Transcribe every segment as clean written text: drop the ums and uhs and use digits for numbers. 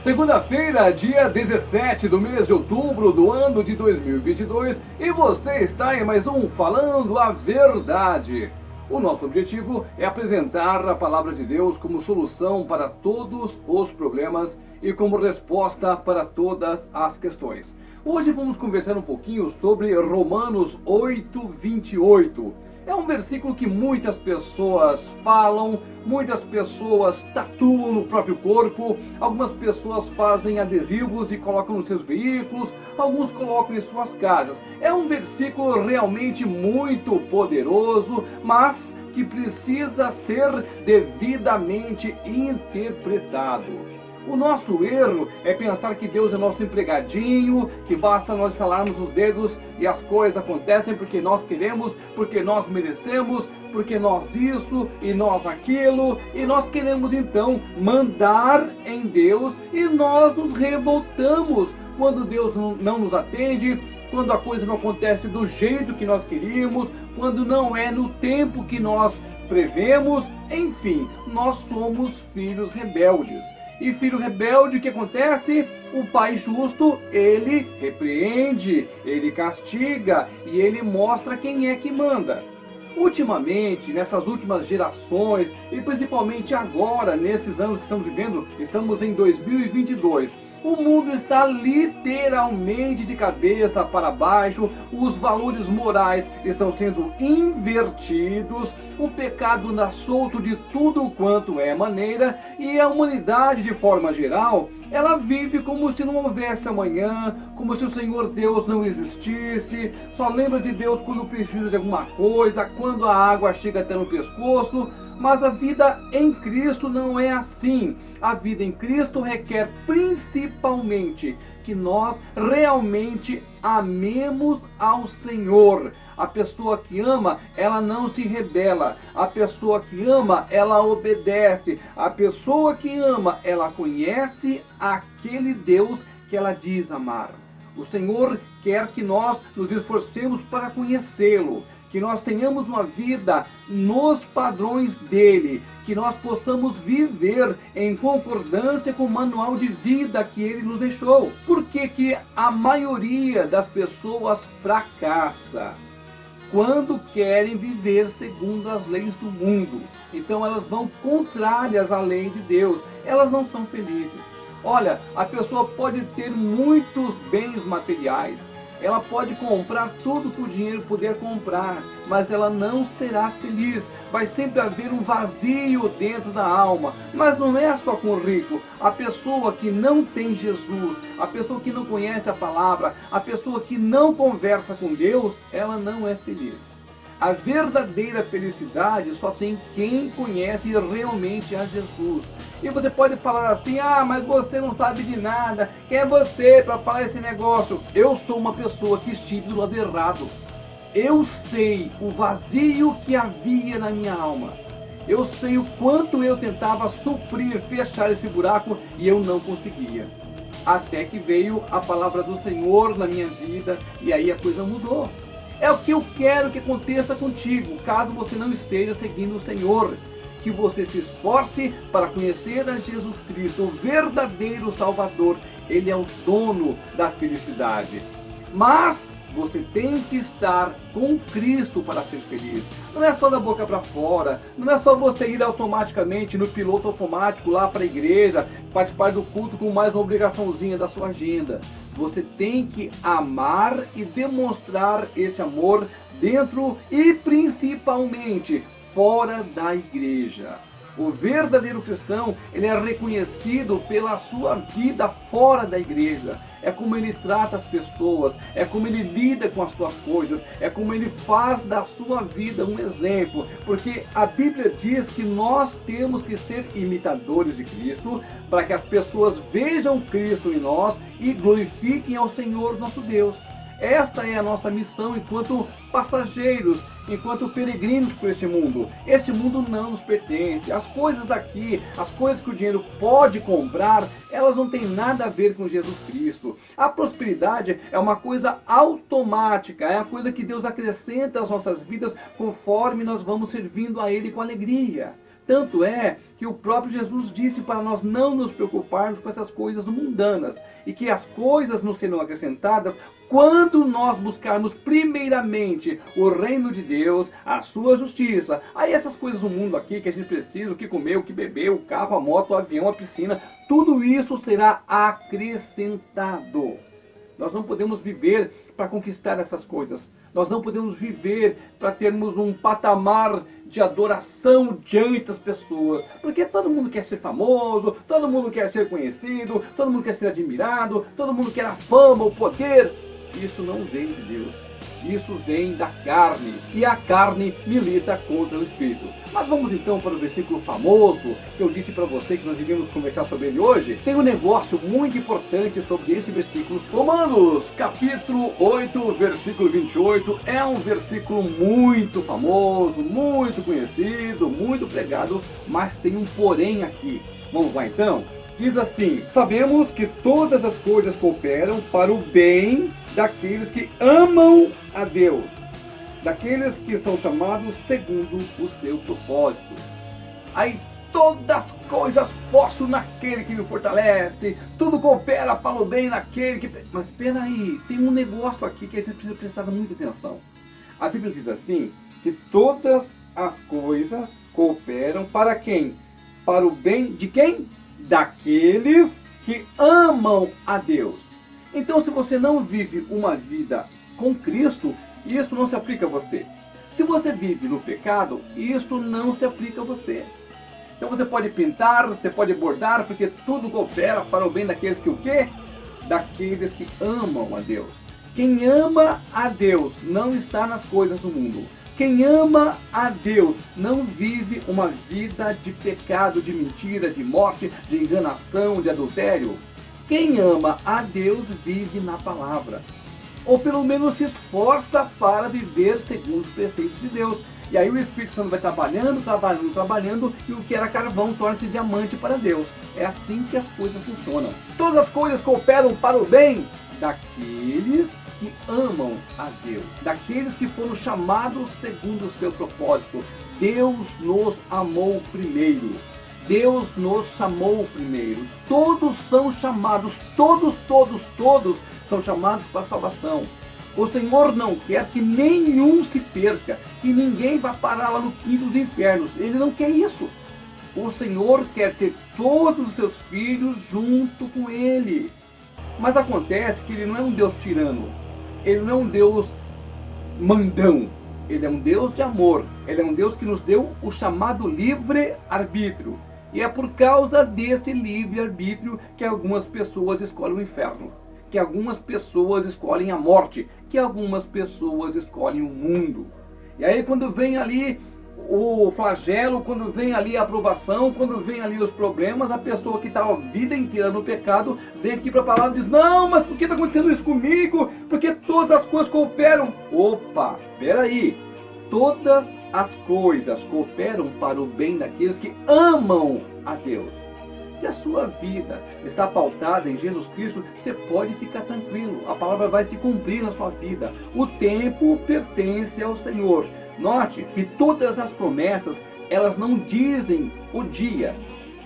Segunda-feira, dia 17 do mês de outubro do ano de 2022, e você está em mais um Falando a Verdade. O nosso objetivo é apresentar a palavra de Deus como solução para todos os problemas e como resposta para todas as questões. Hoje vamos conversar um pouquinho sobre Romanos 8:28. É um versículo que muitas pessoas falam, muitas pessoas tatuam no próprio corpo, algumas pessoas fazem adesivos e colocam nos seus veículos, alguns colocam em suas casas. É um versículo realmente muito poderoso, mas que precisa ser devidamente interpretado. O nosso erro é pensar que Deus é nosso empregadinho, que basta nós estalarmos os dedos e as coisas acontecem porque nós queremos, porque nós merecemos, porque nós isso e nós aquilo, e nós queremos então mandar em Deus e nós nos revoltamos quando Deus não nos atende, quando a coisa não acontece do jeito que nós queríamos, quando não é no tempo que nós prevemos, enfim, nós somos filhos rebeldes. E filho rebelde, o que acontece? O pai justo, ele repreende, ele castiga e ele mostra quem é que manda. Ultimamente, nessas últimas gerações, e principalmente agora, nesses anos que estamos vivendo, estamos em 2022, o mundo está literalmente de cabeça para baixo, os valores morais estão sendo invertidos, o pecado anda solto de tudo quanto é maneira, e a humanidade, de forma geral, ela vive como se não houvesse amanhã, como se o Senhor Deus não existisse, só lembra de Deus quando precisa de alguma coisa, quando a água chega até no pescoço. Mas a vida em Cristo não é assim. A vida em Cristo requer principalmente que nós realmente amemos ao Senhor. A pessoa que ama, ela não se rebela. A pessoa que ama, ela obedece. A pessoa que ama, ela conhece aquele Deus que ela diz amar. O Senhor quer que nós nos esforcemos para conhecê-lo, que nós tenhamos uma vida nos padrões dele, que nós possamos viver em concordância com o manual de vida que ele nos deixou. Por que que a maioria das pessoas fracassa? Quando querem viver segundo as leis do mundo. Então elas vão contrárias à lei de Deus. Elas não são felizes. Olha, a pessoa pode ter muitos bens materiais, ela pode comprar tudo que o dinheiro puder comprar, mas ela não será feliz. Vai sempre haver um vazio dentro da alma. Mas não é só com o rico. A pessoa que não tem Jesus, a pessoa que não conhece a palavra, a pessoa que não conversa com Deus, ela não é feliz. A verdadeira felicidade só tem quem conhece realmente a Jesus. E você pode falar assim, mas você não sabe de nada, quem é você para falar esse negócio? Eu sou uma pessoa que estive do lado errado. Eu sei o vazio que havia na minha alma. Eu sei o quanto eu tentava suprir, fechar esse buraco e eu não conseguia. Até que veio a palavra do Senhor na minha vida e aí a coisa mudou. É o que eu quero que aconteça contigo, caso você não esteja seguindo o Senhor. Que você se esforce para conhecer a Jesus Cristo, o verdadeiro Salvador. Ele é o dono da felicidade. Mas você tem que estar com Cristo para ser feliz. Não é só da boca para fora, não é só você ir automaticamente no piloto automático lá para a igreja, participar do culto com mais uma obrigaçãozinha da sua agenda. Você tem que amar e demonstrar esse amor dentro e principalmente fora da igreja. O verdadeiro cristão, ele é reconhecido pela sua vida fora da igreja. É como ele trata as pessoas, é como ele lida com as suas coisas, é como ele faz da sua vida um exemplo. Porque a Bíblia diz que nós temos que ser imitadores de Cristo, para que as pessoas vejam Cristo em nós e glorifiquem ao Senhor nosso Deus. Esta é a nossa missão enquanto passageiros, enquanto peregrinos por este mundo. Este mundo não nos pertence. As coisas daqui, as coisas que o dinheiro pode comprar, elas não têm nada a ver com Jesus Cristo. A prosperidade é uma coisa automática, é a coisa que Deus acrescenta às nossas vidas conforme nós vamos servindo a Ele com alegria. Tanto é que o próprio Jesus disse para nós não nos preocuparmos com essas coisas mundanas e que as coisas nos serão acrescentadas quando nós buscarmos primeiramente o reino de Deus, a sua justiça. Aí essas coisas do mundo aqui que a gente precisa, o que comer, o que beber, o carro, a moto, o avião, a piscina, tudo isso será acrescentado. Nós não podemos viver para conquistar essas coisas. Nós não podemos viver para termos um patamar de adoração diante das pessoas. Porque todo mundo quer ser famoso, todo mundo quer ser conhecido, todo mundo quer ser admirado, todo mundo quer a fama, o poder. Isso não vem de Deus. Isso vem da carne. E a carne milita contra o Espírito. Mas vamos então para o versículo famoso que eu disse para você que nós iríamos conversar sobre ele hoje. Tem um negócio muito importante sobre esse versículo. Romanos, capítulo 8, versículo 28. É um versículo muito famoso, muito conhecido, muito pregado. Mas tem um porém aqui. Vamos lá então? Diz assim: sabemos que todas as coisas cooperam para o bem daqueles que amam a Deus, daqueles que são chamados segundo o seu propósito. Aí todas as coisas posso naquele que me fortalece, tudo coopera para o bem naquele que... Mas espera aí, tem um negócio aqui que a gente precisa prestar muita atenção. A Bíblia diz assim, que todas as coisas cooperam para quem? Para o bem de quem? Daqueles que amam a Deus. Então, se você não vive uma vida com Cristo, isso não se aplica a você. Se você vive no pecado, isso não se aplica a você. Então você pode pintar, você pode bordar, porque tudo coopera para o bem daqueles que o quê? Daqueles que amam a Deus. Quem ama a Deus não está nas coisas do mundo. Quem ama a Deus não vive uma vida de pecado, de mentira, de morte, de enganação, de adultério. Quem ama a Deus vive na palavra. Ou pelo menos se esforça para viver segundo os preceitos de Deus. E aí o Espírito Santo vai trabalhando, e o que era carvão torna-se diamante para Deus. É assim que as coisas funcionam. Todas as coisas cooperam para o bem daqueles que amam a Deus, daqueles que foram chamados segundo o seu propósito. Deus nos amou primeiro. Deus nos chamou primeiro. Todos são chamados, todos são chamados para a salvação. O Senhor não quer que nenhum se perca, que ninguém vá parar lá no quinto dos infernos. Ele não quer isso. O Senhor quer ter todos os seus filhos junto com Ele. Mas acontece que Ele não é um Deus tirano. Ele não é um Deus mandão. Ele é um Deus de amor. Ele é um Deus que nos deu o chamado livre-arbítrio. E é por causa desse livre-arbítrio que algumas pessoas escolhem o inferno, que algumas pessoas escolhem a morte, que algumas pessoas escolhem o mundo. E aí quando vem ali o flagelo, quando vem ali a aprovação, quando vem ali os problemas, a pessoa que está a vida inteira no pecado, vem aqui para a palavra e diz: não, mas por que está acontecendo isso comigo? Porque todas as coisas cooperam. Opa, peraí. Todas as coisas cooperam para o bem daqueles que amam a Deus. Se a sua vida está pautada em Jesus Cristo, você pode ficar tranquilo. A palavra vai se cumprir na sua vida. O tempo pertence ao Senhor. Note que todas as promessas, elas não dizem o dia.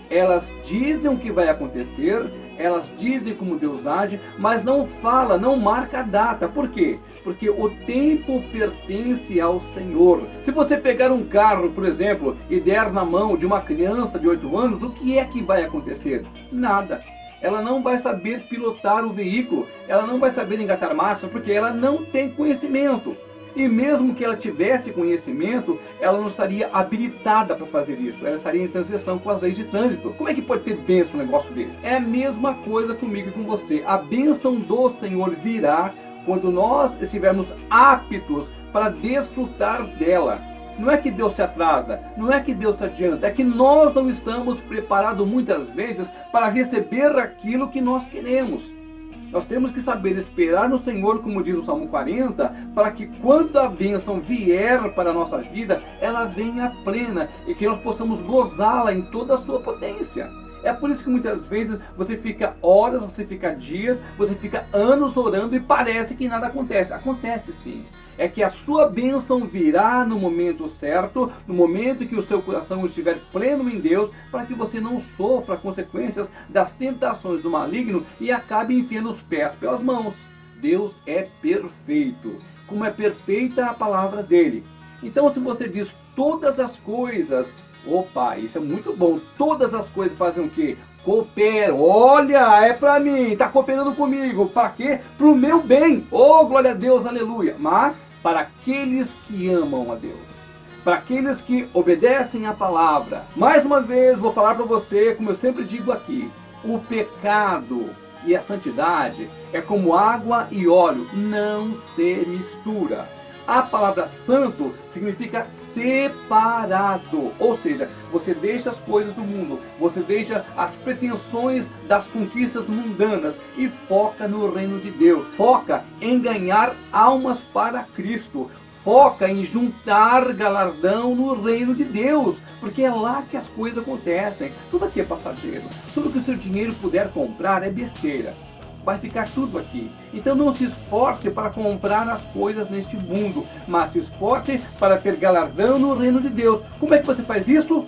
Elas dizem o que vai acontecer, elas dizem como Deus age, mas não fala, não marca a data. Por quê? Porque o tempo pertence ao Senhor. Se você pegar um carro, por exemplo, e der na mão de uma criança de 8 anos, o que é que vai acontecer? Nada. Ela não vai saber pilotar o veículo, ela não vai saber engatar marcha, porque ela não tem conhecimento. E mesmo que ela tivesse conhecimento, ela não estaria habilitada para fazer isso. Ela estaria em transgressão com as leis de trânsito. Como é que pode ter bênção um negócio desse? É a mesma coisa comigo e com você. A bênção do Senhor virá quando nós estivermos aptos para desfrutar dela. Não é que Deus se atrasa, não é que Deus se adianta, é que nós não estamos preparados muitas vezes para receber aquilo que nós queremos. Nós temos que saber esperar no Senhor, como diz o Salmo 40, para que quando a bênção vier para a nossa vida, ela venha plena e que nós possamos gozá-la em toda a sua potência. É por isso que muitas vezes você fica horas, você fica dias, você fica anos orando e parece que nada acontece. Acontece sim. É que a sua bênção virá no momento certo, no momento que o seu coração estiver pleno em Deus, para que você não sofra consequências das tentações do maligno e acabe enfiando os pés pelas mãos. Deus é perfeito, como é perfeita a palavra dele. Então, se você diz todas as coisas, opa, isso é muito bom, todas as coisas fazem o quê? Cooperam. Olha, é para mim, está cooperando comigo. Para quê? Para o meu bem. Oh, glória a Deus, aleluia. Mas para aqueles que amam a Deus, para aqueles que obedecem à palavra. Mais uma vez, vou falar para você, como eu sempre digo aqui, o pecado e a santidade é como água e óleo, não se mistura. A palavra santo significa separado, ou seja, você deixa as coisas do mundo, você deixa as pretensões das conquistas mundanas e foca no reino de Deus, foca em ganhar almas para Cristo, foca em juntar galardão no reino de Deus, porque é lá que as coisas acontecem. Tudo aqui é passageiro, tudo que o seu dinheiro puder comprar é besteira. Vai ficar tudo aqui. Então não se esforce para comprar as coisas neste mundo, mas se esforce para ter galardão no reino de Deus. Como é que você faz isso?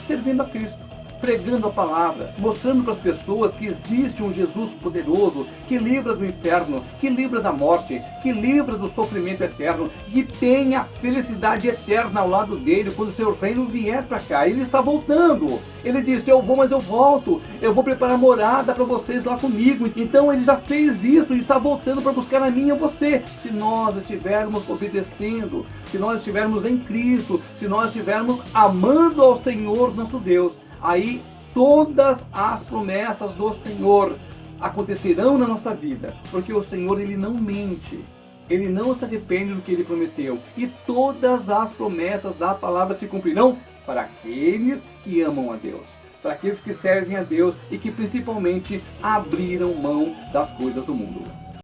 Servindo a Cristo, pregando a palavra, mostrando para as pessoas que existe um Jesus poderoso, que livra do inferno, que livra da morte, que livra do sofrimento eterno, que tem a felicidade eterna ao lado dele quando o seu reino vier para cá. Ele está voltando. Ele disse, eu vou, mas eu volto. Eu vou preparar morada para vocês lá comigo. Então ele já fez isso e está voltando para buscar a mim e a você. Se nós estivermos obedecendo, se nós estivermos em Cristo, se nós estivermos amando ao Senhor nosso Deus, aí todas as promessas do Senhor acontecerão na nossa vida, porque o Senhor, ele não mente, ele não se arrepende do que ele prometeu, e todas as promessas da palavra se cumprirão para aqueles que amam a Deus, para aqueles que servem a Deus e que principalmente abriram mão das coisas do mundo.